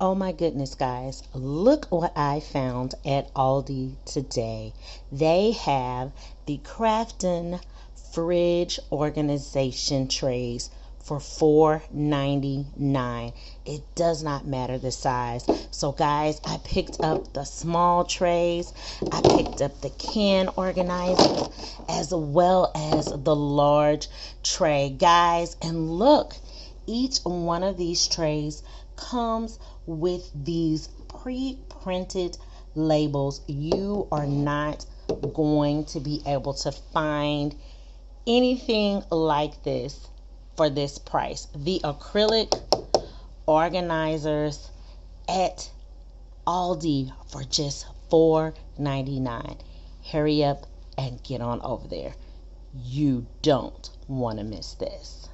Oh my goodness, guys. Look what I found at Aldi today. They have the Crafton fridge organization trays for $4.99. It does not matter the size. So guys, I picked up the small trays. I picked up the can organizers as well as the large tray. Guys, and look, each one of these trays comes with these pre-printed labels. You are not going to be able to find anything like this for this price. The acrylic organizers at Aldi for just $4.99. Hurry up and get on over there. You don't want to miss this.